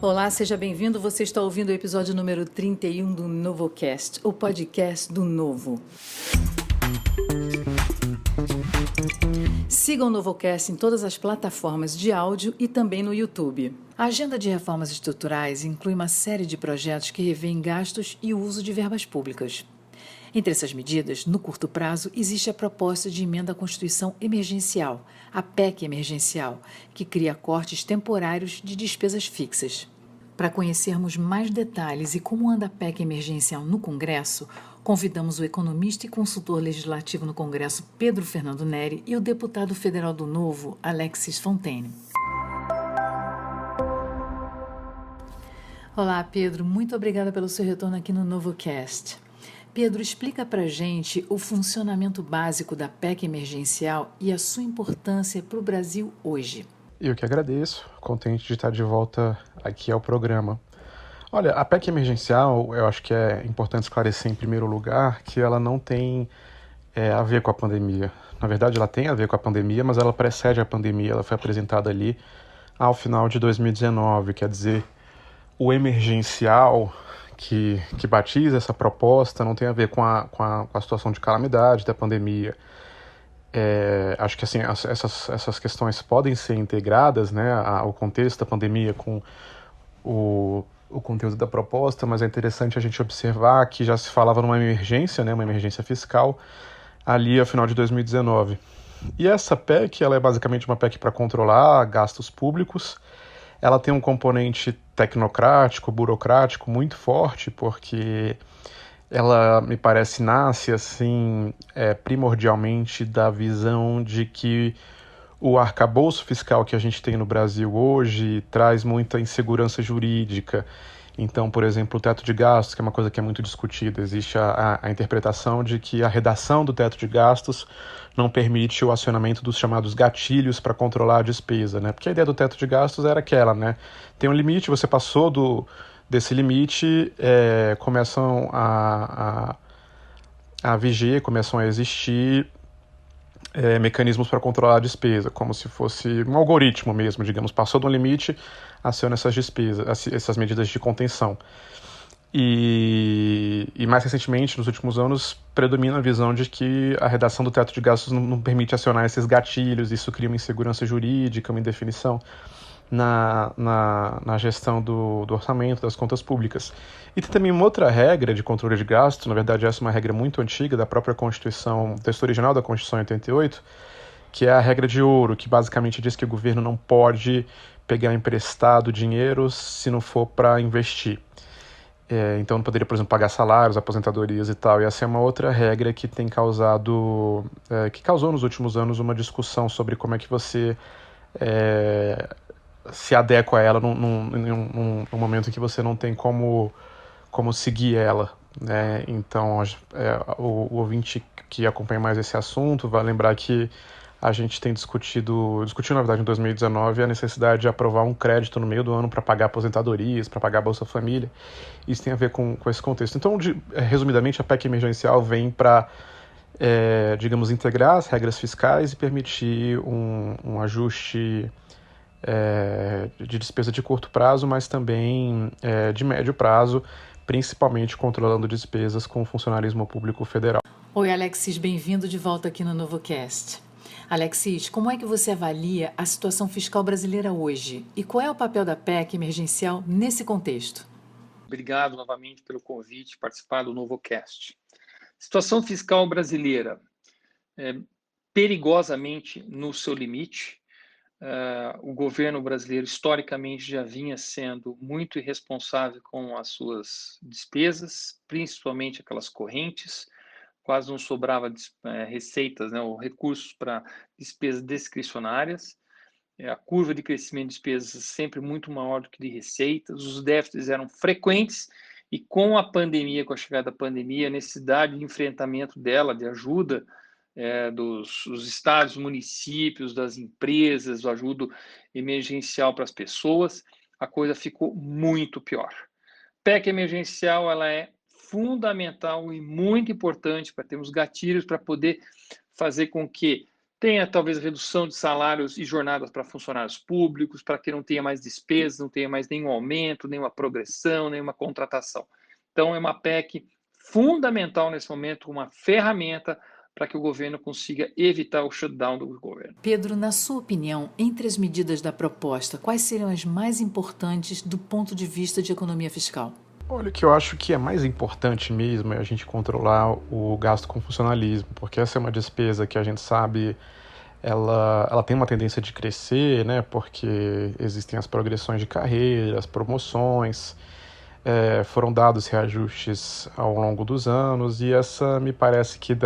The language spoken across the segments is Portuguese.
Olá, seja bem-vindo. Você está ouvindo o episódio número 31 do NovoCast, o podcast do Novo. Siga o NovoCast em todas as plataformas de áudio e também no YouTube. A agenda de reformas estruturais inclui uma série de projetos que revêem gastos e o uso de verbas públicas. Entre essas medidas, no curto prazo, existe a proposta de emenda à Constituição Emergencial, a PEC Emergencial, que cria cortes temporários de despesas fixas. Para conhecermos mais detalhes e como anda a PEC Emergencial no Congresso, convidamos o economista e consultor legislativo no Congresso, Pedro Fernando Neri, e o deputado federal do Novo, Alexis Fontaine. Olá, Pedro. Muito obrigada pelo seu retorno aqui no NovoCast. Pedro, explica para a gente o funcionamento básico da PEC emergencial e a sua importância para o Brasil hoje. Eu que agradeço, contente de estar de volta aqui ao programa. Olha, a PEC emergencial, eu acho que é importante esclarecer em primeiro lugar que ela não tem a ver com a pandemia. Na verdade, ela tem a ver com a pandemia, mas ela precede a pandemia. Ela foi apresentada ali ao final de 2019, quer dizer, o emergencial que batiza essa proposta não tem a ver com a situação de calamidade da pandemia. Acho que assim, essas questões podem ser integradas, né, ao contexto da pandemia com o conteúdo da proposta, mas é interessante a gente observar que já se falava numa emergência, né, uma emergência fiscal, ali ao final de 2019. E essa PEC, ela é basicamente uma PEC para controlar gastos públicos. Ela tem um componente tecnocrático, burocrático muito forte, porque ela, me parece, nasce assim, primordialmente da visão de que o arcabouço fiscal que a gente tem no Brasil hoje traz muita insegurança jurídica. Então, por exemplo, o teto de gastos, que é uma coisa que é muito discutida, existe a interpretação de que a redação do teto de gastos não permite o acionamento dos chamados gatilhos para controlar a despesa, né? Porque a ideia do teto de gastos era aquela, né? Tem um limite, você passou desse limite, começam a viger, começam a existir mecanismos para controlar a despesa, como se fosse um algoritmo mesmo, digamos, passou de um limite, aciona essas despesas, essas medidas de contenção. E mais recentemente, nos últimos anos, predomina a visão de que a redação do teto de gastos não permite acionar esses gatilhos, isso cria uma insegurança jurídica, uma indefinição na gestão do orçamento, das contas públicas. E tem também uma outra regra de controle de gastos, na verdade essa é uma regra muito antiga da própria Constituição, texto original da Constituição 88, que é a regra de ouro, que basicamente diz que o governo não pode pegar emprestado dinheiro se não for para investir. Então não poderia, por exemplo, pagar salários, aposentadorias e tal. E essa é uma outra regra que tem causou nos últimos anos uma discussão sobre como é que você se adequa a ela num momento em que você não tem como seguir ela, né? Então, o ouvinte que acompanha mais esse assunto vai lembrar que a gente tem discutiu na verdade em 2019 a necessidade de aprovar um crédito no meio do ano para pagar aposentadorias, para pagar Bolsa Família. Isso tem a ver com esse contexto. Então, resumidamente, a PEC emergencial vem para, digamos, integrar as regras fiscais e permitir um ajuste de despesa de curto prazo, mas também de médio prazo, principalmente controlando despesas com o funcionalismo público federal. Oi, Alexis, bem-vindo de volta aqui no NovoCast. Alexis, como é que você avalia a situação fiscal brasileira hoje? E qual é o papel da PEC emergencial nesse contexto? Obrigado novamente pelo convite de participar do NovoCast. Situação fiscal brasileira perigosamente no seu limite. O governo brasileiro historicamente já vinha sendo muito irresponsável com as suas despesas, principalmente aquelas correntes. Quase não sobrava receitas, né, ou recursos para despesas discricionárias. A curva de crescimento de despesas sempre muito maior do que de receitas. Os déficits eram frequentes e com a pandemia, com a chegada da pandemia, a necessidade de enfrentamento dela, de ajuda dos estados, municípios, das empresas, o ajuda emergencial para as pessoas, a coisa ficou muito pior. PEC emergencial, ela é fundamental e muito importante para termos gatilhos para poder fazer com que Tenha talvez redução de salários e jornadas para funcionários públicos, para que não tenha mais despesas, não tenha mais nenhum aumento, nenhuma progressão, nenhuma contratação. Então, é uma PEC fundamental nesse momento, uma ferramenta para que o governo consiga evitar o shutdown do governo. Pedro, na sua opinião, entre as medidas da proposta, quais seriam as mais importantes do ponto de vista de economia fiscal? Olha, o que eu acho que é mais importante mesmo é a gente controlar o gasto com funcionalismo, porque essa é uma despesa que a gente sabe ela tem uma tendência de crescer, né? Porque existem as progressões de carreira, as promoções, foram dados reajustes ao longo dos anos, e essa me parece que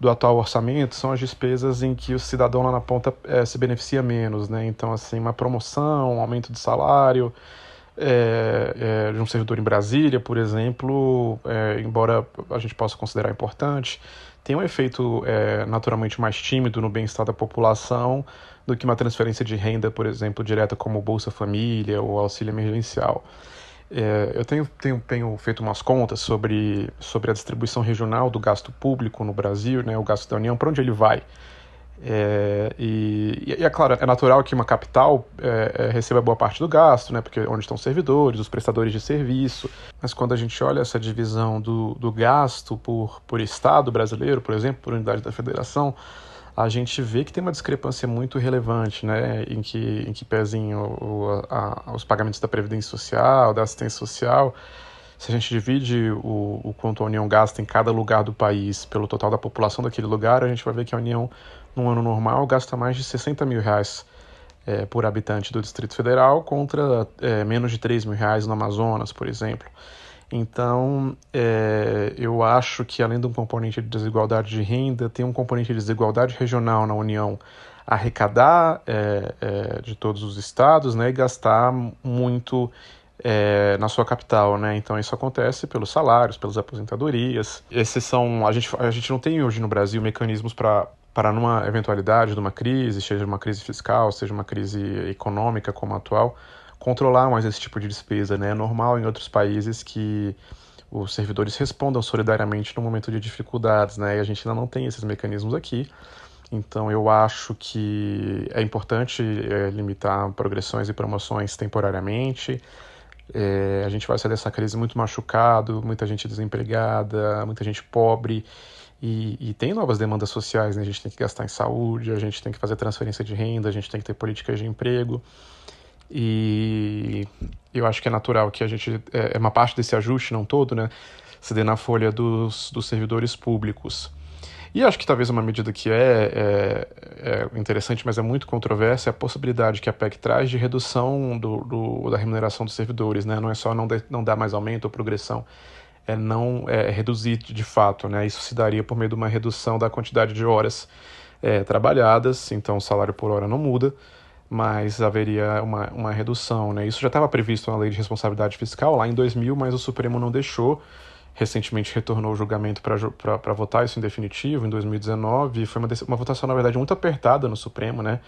do atual orçamento são as despesas em que o cidadão lá na ponta se beneficia menos, né? Então, assim, uma promoção, um aumento de salário, de um servidor em Brasília, por exemplo, embora a gente possa considerar importante, tem um efeito naturalmente mais tímido no bem-estar da população do que uma transferência de renda, por exemplo, direta como Bolsa Família ou auxílio emergencial. Eu tenho feito umas contas sobre a distribuição regional do gasto público no Brasil, né, o gasto da União, para onde ele vai. É claro, é natural que uma capital receba boa parte do gasto, né, porque onde estão os servidores, os prestadores de serviço, mas quando a gente olha essa divisão do gasto por estado brasileiro, por exemplo, por unidade da federação, a gente vê que tem uma discrepância muito relevante, né, em que pesem os pagamentos da Previdência Social, da assistência social. Se a gente divide o quanto a União gasta em cada lugar do país pelo total da população daquele lugar, a gente vai ver que a União, num ano normal, gasta mais de R$60 mil por habitante do Distrito Federal, contra menos de R$3 mil no Amazonas, por exemplo. Então, eu acho que, além de um componente de desigualdade de renda, tem um componente de desigualdade regional na União, arrecadar de todos os estados, né, e gastar muito na sua capital, né? Então isso acontece pelos salários, pelas aposentadorias. Esses são, a gente não tem hoje no Brasil mecanismos para numa eventualidade de uma crise, seja uma crise fiscal, seja uma crise econômica como a atual, controlar mais esse tipo de despesa, né? É normal em outros países que os servidores respondam solidariamente no momento de dificuldades, né? E a gente ainda não tem esses mecanismos aqui. Então eu acho que é importante limitar progressões e promoções temporariamente. A gente vai sair dessa crise muito machucado, muita gente desempregada, muita gente pobre, e tem novas demandas sociais, né? A gente tem que gastar em saúde, a gente tem que fazer transferência de renda, a gente tem que ter políticas de emprego, e eu acho que é natural que a gente, uma parte desse ajuste, não todo, né, se dê na folha dos servidores públicos. E acho que talvez uma medida que é interessante, mas é muito controversa, é a possibilidade que a PEC traz de redução da remuneração dos servidores, né? Não é só não dar mais aumento ou progressão, reduzir de fato, né? Isso se daria por meio de uma redução da quantidade de horas trabalhadas, então o salário por hora não muda, mas haveria uma redução, né? Isso já estava previsto na Lei de Responsabilidade Fiscal lá em 2000, mas o Supremo não deixou. Recentemente retornou o julgamento para votar isso em definitivo, em 2019, e foi uma votação, na verdade, muito apertada no Supremo, né?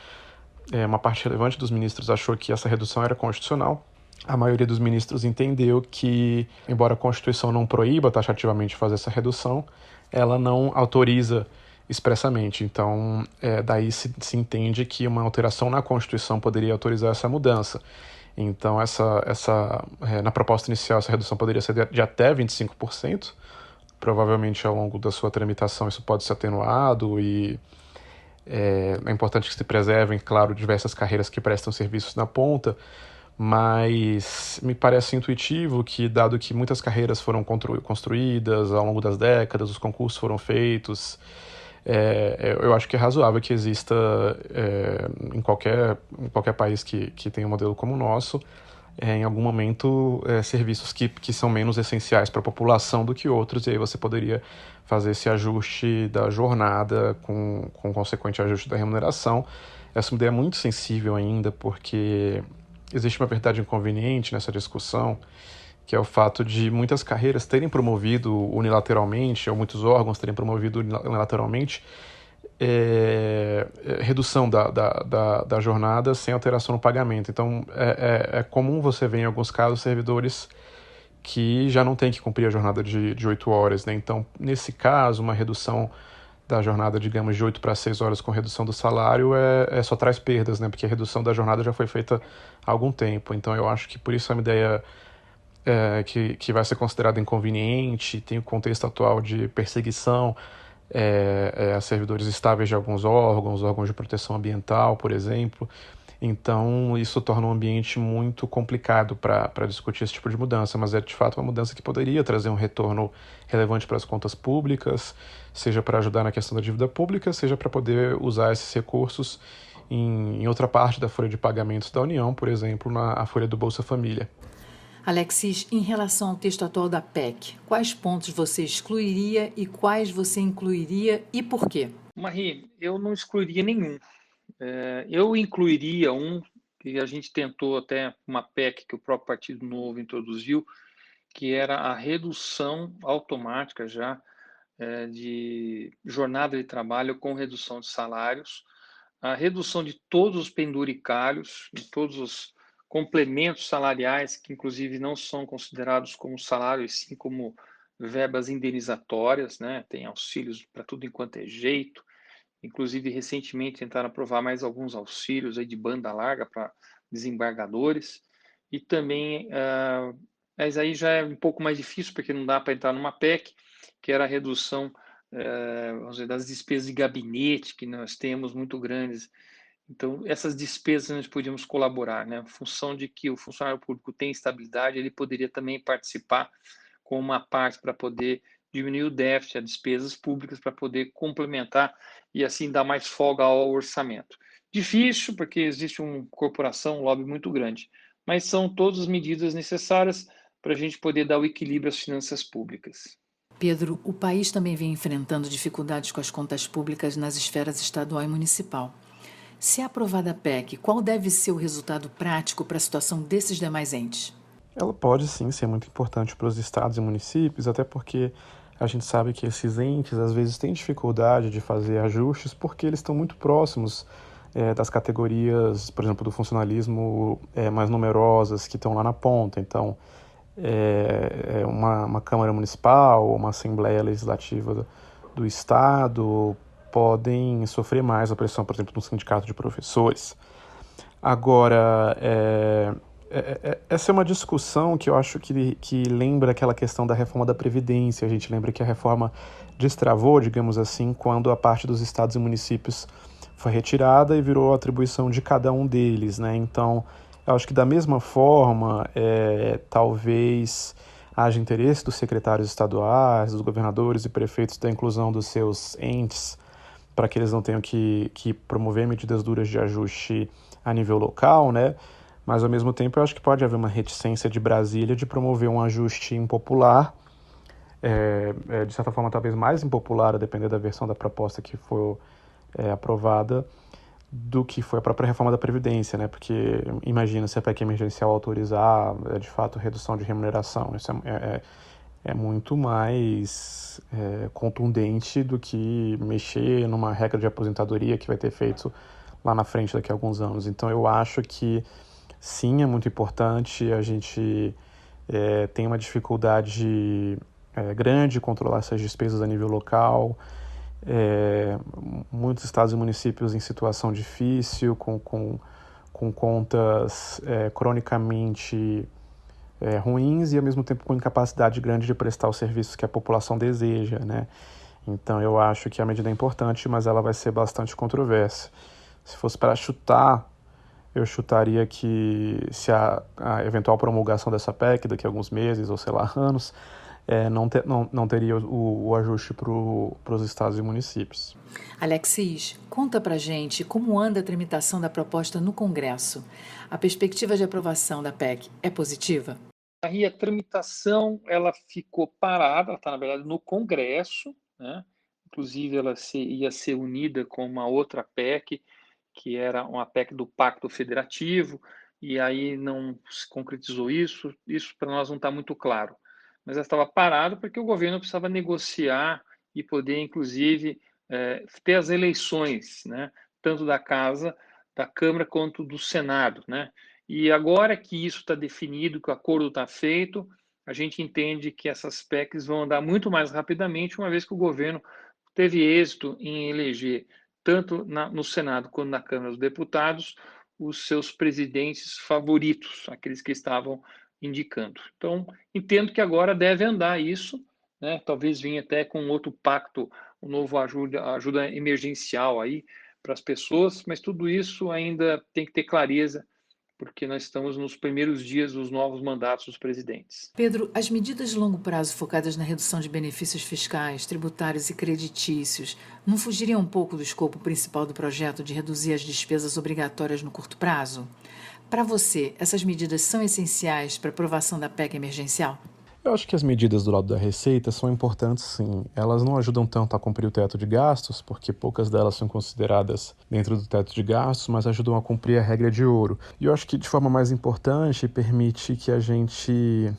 Uma parte relevante dos ministros achou que essa redução era constitucional. A maioria dos ministros entendeu que, embora a Constituição não proíba taxativamente fazer essa redução, ela não autoriza expressamente. Então, daí se entende que uma alteração na Constituição poderia autorizar essa mudança. Então, na proposta inicial, essa redução poderia ser de até 25%. Provavelmente, ao longo da sua tramitação, isso pode ser atenuado e é importante que se preservem, claro, diversas carreiras que prestam serviços na ponta, mas me parece intuitivo que, dado que muitas carreiras foram construídas ao longo das décadas, os concursos foram feitos, eu acho que é razoável que exista em qualquer país que tenha um modelo como o nosso, em algum momento, serviços que são menos essenciais para a população do que outros, e aí você poderia fazer esse ajuste da jornada com consequente ajuste da remuneração. Essa ideia é muito sensível ainda, porque existe uma verdade inconveniente nessa discussão, que é o fato de muitas carreiras terem promovido unilateralmente, ou muitos órgãos terem promovido unilateralmente, redução da jornada sem alteração no pagamento. Então, é comum você ver, em alguns casos, servidores que já não têm que cumprir a jornada de 8 horas, né? Então, nesse caso, uma redução da jornada, digamos, de 8 para 6 horas com redução do salário só traz perdas, né? Porque a redução da jornada já foi feita há algum tempo. Então eu acho que por isso é uma ideia que vai ser considerada inconveniente, tem o contexto atual de perseguição a servidores estáveis de alguns órgãos de proteção ambiental, por exemplo. Então, isso torna um ambiente muito complicado para discutir esse tipo de mudança, mas é de fato uma mudança que poderia trazer um retorno relevante para as contas públicas, seja para ajudar na questão da dívida pública, seja para poder usar esses recursos em outra parte da folha de pagamentos da União, por exemplo, na folha do Bolsa Família. Alexis, em relação ao texto atual da PEC, quais pontos você excluiria e quais você incluiria e por quê? Marie, eu não excluiria nenhum. Eu incluiria um que a gente tentou até uma PEC que o próprio Partido Novo introduziu, que era a redução automática já de jornada de trabalho com redução de salários, a redução de todos os penduricalhos, de todos os complementos salariais, que inclusive não são considerados como salário, e sim como verbas indenizatórias, né? Tem auxílios para tudo enquanto é jeito. Inclusive, recentemente tentaram aprovar mais alguns auxílios aí de banda larga para desembargadores. E também, mas aí já é um pouco mais difícil, porque não dá para entrar numa PEC, que era a redução vamos dizer, das despesas de gabinete que nós temos muito grandes. Então, essas despesas nós podíamos colaborar, né? Em função de que o funcionário público tem estabilidade, ele poderia também participar com uma parte para poder diminuir o déficit, as despesas públicas, para poder complementar e assim dar mais folga ao orçamento. Difícil, porque existe uma corporação, um lobby muito grande, mas são todas as medidas necessárias para a gente poder dar o equilíbrio às finanças públicas. Pedro, o país também vem enfrentando dificuldades com as contas públicas nas esferas estadual e municipal. Se aprovada a PEC, qual deve ser o resultado prático para a situação desses demais entes? Ela pode sim ser muito importante para os estados e municípios, até porque a gente sabe que esses entes às vezes têm dificuldade de fazer ajustes porque eles estão muito próximos das categorias, por exemplo, do funcionalismo mais numerosas que estão lá na ponta. Então, uma Câmara Municipal, uma Assembleia Legislativa do Estado podem sofrer mais a pressão, por exemplo, no sindicato de professores. Agora, essa é uma discussão que eu acho que lembra aquela questão da reforma da Previdência. A gente lembra que a reforma destravou, digamos assim, quando a parte dos estados e municípios foi retirada e virou a atribuição de cada um deles, né? Então, eu acho que da mesma forma, talvez haja interesse dos secretários estaduais, dos governadores e prefeitos da inclusão dos seus entes para que eles não tenham que promover medidas duras de ajuste a nível local, né? Mas, ao mesmo tempo, eu acho que pode haver uma reticência de Brasília de promover um ajuste impopular, de certa forma, talvez mais impopular, a depender da versão da proposta que for aprovada, do que foi a própria reforma da Previdência, né? Porque, imagina, se a PEC emergencial autorizar, de fato, redução de remuneração. Isso é muito mais contundente do que mexer numa regra de aposentadoria que vai ter feito lá na frente daqui a alguns anos. Então, eu acho que sim, é muito importante. A gente tem uma dificuldade grande de controlar essas despesas a nível local. Muitos estados e municípios em situação difícil, com contas cronicamente ruins e, ao mesmo tempo, com incapacidade grande de prestar os serviços que a população deseja, né? Então, eu acho que a medida é importante, mas ela vai ser bastante controversa. Se fosse para chutar, eu chutaria que se a eventual promulgação dessa PEC daqui a alguns meses ou, sei lá, anos, não teria o ajuste para os estados e municípios. Alexis, conta pra gente como anda a tramitação da proposta no Congresso. A perspectiva de aprovação da PEC é positiva? Aí a tramitação ela ficou parada, ela está, na verdade, no Congresso, né? Inclusive ela ia ser unida com uma outra PEC, que era uma PEC do Pacto Federativo, e aí não se concretizou isso para nós não está muito claro. Mas ela estava parada porque o governo precisava negociar e poder, inclusive, ter as eleições, né? Tanto da Casa, da Câmara, quanto do Senado, né? E agora que isso está definido, que o acordo está feito, a gente entende que essas PECs vão andar muito mais rapidamente, uma vez que o governo teve êxito em eleger, tanto no Senado quanto na Câmara dos Deputados, os seus presidentes favoritos, aqueles que estavam indicando. Então, entendo que agora deve andar isso, né? Talvez venha até com outro pacto, um novo ajuda emergencial aí para as pessoas, mas tudo isso ainda tem que ter clareza, porque nós estamos nos primeiros dias dos novos mandatos dos presidentes. Pedro, as medidas de longo prazo focadas na redução de benefícios fiscais, tributários e creditícios não fugiriam um pouco do escopo principal do projeto de reduzir as despesas obrigatórias no curto prazo? Para você, essas medidas são essenciais para a aprovação da PEC emergencial? Eu acho que as medidas do lado da Receita são importantes, sim. Elas não ajudam tanto a cumprir o teto de gastos, porque poucas delas são consideradas dentro do teto de gastos, mas ajudam a cumprir a regra de ouro. E eu acho que, de forma mais importante, permite que a gente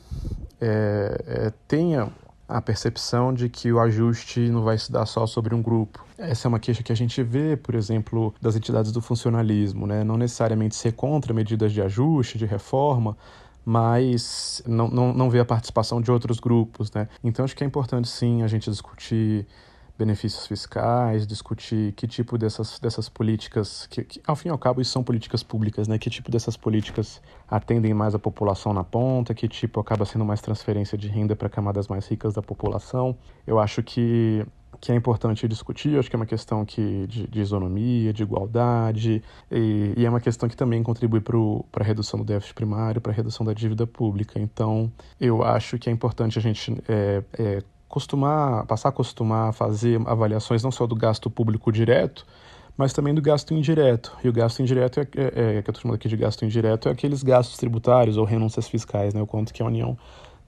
tenha a percepção de que o ajuste não vai se dar só sobre um grupo. Essa é uma queixa que a gente vê, por exemplo, das entidades do funcionalismo, né? Não necessariamente ser contra medidas de ajuste, de reforma, mas não vê a participação de outros grupos, né? Então acho que é importante sim a gente discutir benefícios fiscais, discutir que tipo dessas políticas, que ao fim e ao cabo isso são políticas públicas, né? Que tipo dessas políticas atendem mais a população na ponta, que tipo acaba sendo mais transferência de renda para camadas mais ricas da população. Eu acho que é importante discutir, acho que é uma questão de isonomia, de igualdade, e é uma questão que também contribui para a redução do déficit primário, para a redução da dívida pública. Então, eu acho que é importante a gente passar a acostumar a fazer avaliações não só do gasto público direto, mas também do gasto indireto. E o gasto indireto, que eu estou chamando aqui de gasto indireto, é aqueles gastos tributários ou renúncias fiscais, né? O quanto que a União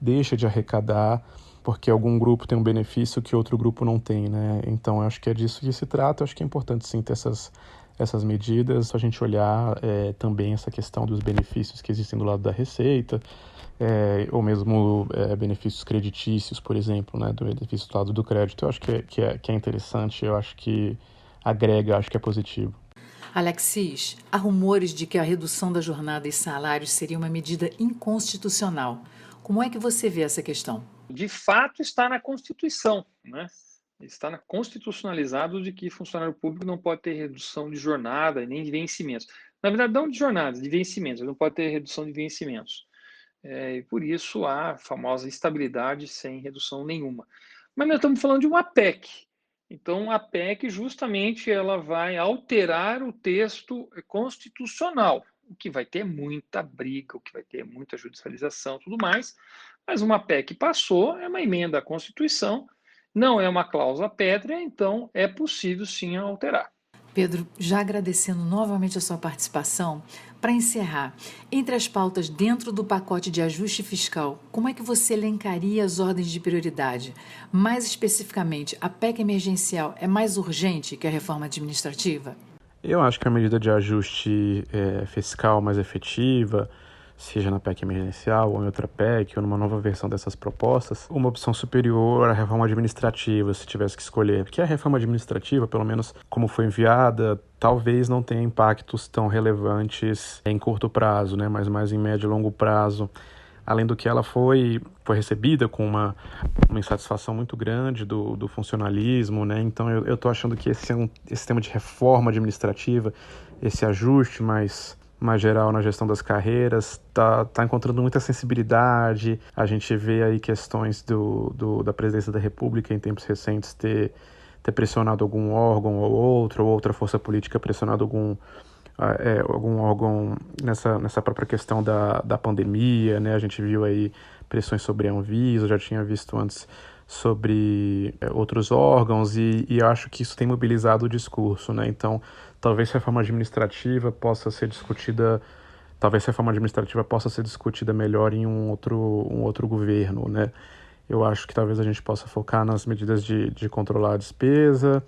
deixa de arrecadar porque algum grupo tem um benefício que outro grupo não tem, né? Então, eu acho que é disso que se trata. Eu acho que é importante, sim, ter essas medidas, a gente olhar também essa questão dos benefícios que existem do lado da Receita, ou mesmo benefícios creditícios, por exemplo, né? Do benefício do lado do crédito. Eu acho que é interessante, eu acho que agrega, eu acho que é positivo. Alexis, há rumores de que a redução da jornada e salários seria uma medida inconstitucional. Como é que você vê essa questão? De fato, está na Constituição, né? Está constitucionalizado de que funcionário público não pode ter redução de jornada e nem de vencimentos. Na verdade, não de jornadas, de vencimentos. Não pode ter redução de vencimentos. E por isso há a famosa estabilidade sem redução nenhuma. Mas nós estamos falando de uma PEC. Então, a PEC, justamente, ela vai alterar o texto constitucional, o que vai ter muita briga, o que vai ter muita judicialização, tudo mais. Mas uma PEC passou, é uma emenda à Constituição, não é uma cláusula pétrea, então é possível sim alterar. Pedro, já agradecendo novamente a sua participação, para encerrar, entre as pautas dentro do pacote de ajuste fiscal, como é que você elencaria as ordens de prioridade? Mais especificamente, a PEC emergencial é mais urgente que a reforma administrativa? Eu acho que a medida de ajuste fiscal mais efetiva, seja na PEC emergencial ou em outra PEC ou numa nova versão dessas propostas, uma opção superior à reforma administrativa, se tivesse que escolher. Porque a reforma administrativa, pelo menos como foi enviada, talvez não tenha impactos tão relevantes em curto prazo, né? Mas mais em médio e longo prazo. Além do que ela foi recebida com uma insatisfação muito grande do funcionalismo, né? Então eu estou achando que esse tema de reforma administrativa, esse ajuste mais geral na gestão das carreiras, tá encontrando muita sensibilidade. A gente vê aí questões da Presidência da República em tempos recentes ter pressionado algum órgão ou outra força política pressionado algum órgão nessa própria questão da pandemia, né? A gente viu aí pressões sobre a Anvisa, já tinha visto antes sobre outros órgãos e eu acho que isso tem mobilizado o discurso, né? Então, talvez a reforma administrativa possa ser discutida melhor em um outro governo, né? Eu acho que talvez a gente possa focar nas medidas de controlar a despesa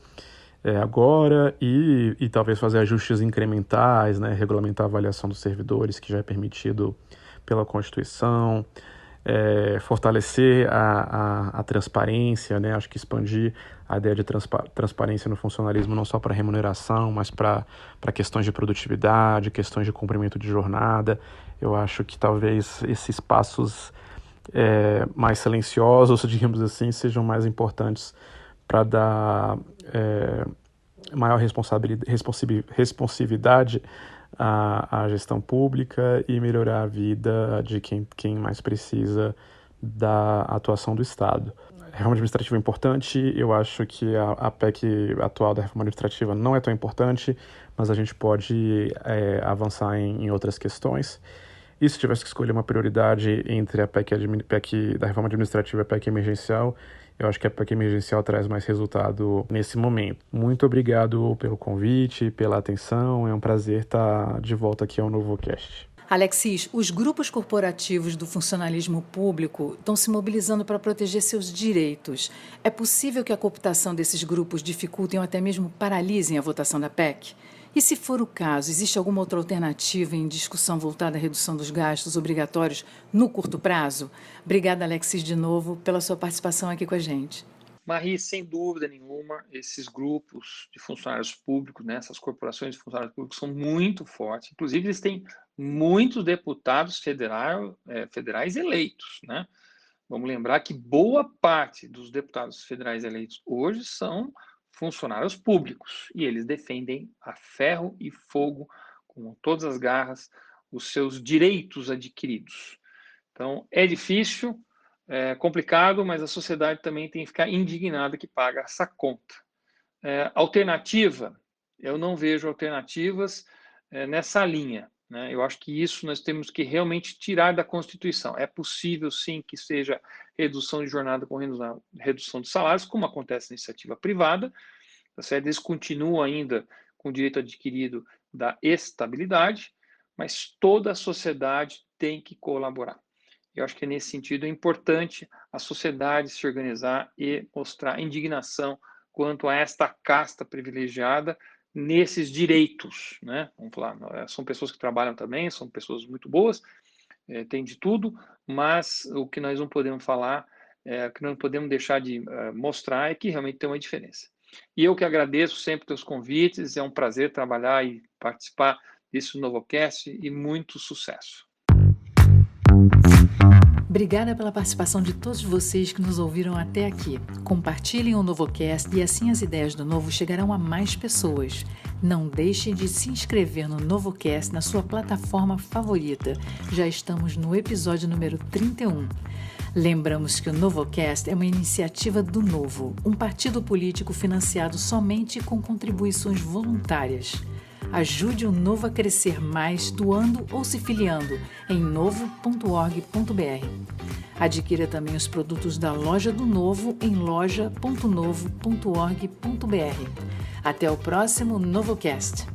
agora e talvez fazer ajustes incrementais, né? Regulamentar a avaliação dos servidores, que já é permitido pela Constituição, fortalecer a transparência, né? Acho que expandir a ideia de transparência no funcionalismo não só para remuneração, mas para questões de produtividade, questões de cumprimento de jornada. Eu acho que talvez esses passos mais silenciosos, digamos assim, sejam mais importantes para dar maior responsividade à gestão pública e melhorar a vida de quem mais precisa da atuação do Estado. A reforma administrativa é importante, eu acho que a PEC atual da reforma administrativa não é tão importante, mas a gente pode avançar em outras questões. E se tivesse que escolher uma prioridade entre a PEC da reforma administrativa e a PEC emergencial, eu acho que a PEC emergencial traz mais resultado nesse momento. Muito obrigado pelo convite, pela atenção. É um prazer estar de volta aqui ao NovoCast. Alexis, os grupos corporativos do funcionalismo público estão se mobilizando para proteger seus direitos. É possível que a cooptação desses grupos dificultem ou até mesmo paralisem a votação da PEC? E se for o caso, existe alguma outra alternativa em discussão voltada à redução dos gastos obrigatórios no curto prazo? Obrigada, Alexis, de novo, pela sua participação aqui com a gente. Marie, sem dúvida nenhuma, esses grupos de funcionários públicos, né, essas corporações de funcionários públicos são muito fortes. Inclusive, eles têm muitos deputados federais eleitos, né? Vamos lembrar que boa parte dos deputados federais eleitos hoje são funcionários públicos e eles defendem a ferro e fogo, com todas as garras, os seus direitos adquiridos. Então, é difícil, é complicado, mas a sociedade também tem que ficar indignada que paga essa conta. Alternativa, eu não vejo alternativas nessa linha, né? Eu acho que isso nós temos que realmente tirar da Constituição. É possível, sim, que seja redução de jornada com redução de salários, como acontece na iniciativa privada, tá certo? Eles continuam ainda com o direito adquirido da estabilidade, mas toda a sociedade tem que colaborar. Eu acho que nesse sentido é importante a sociedade se organizar e mostrar indignação quanto a esta casta privilegiada nesses direitos, né? Vamos falar, são pessoas que trabalham também, são pessoas muito boas, tem de tudo, mas o que nós não podemos falar, o que não podemos deixar de mostrar é que realmente tem uma diferença. E eu que agradeço sempre os convites, é um prazer trabalhar e participar desse NovoCast e muito sucesso. Obrigada pela participação de todos vocês que nos ouviram até aqui. Compartilhem o NovoCast e assim as ideias do Novo chegarão a mais pessoas. Não deixem de se inscrever no NovoCast na sua plataforma favorita. Já estamos no episódio número 31. Lembramos que o NovoCast é uma iniciativa do Novo, um partido político financiado somente com contribuições voluntárias. Ajude o Novo a crescer mais doando ou se filiando em novo.org.br. Adquira também os produtos da Loja do Novo em loja.novo.org.br. Até o próximo NovoCast.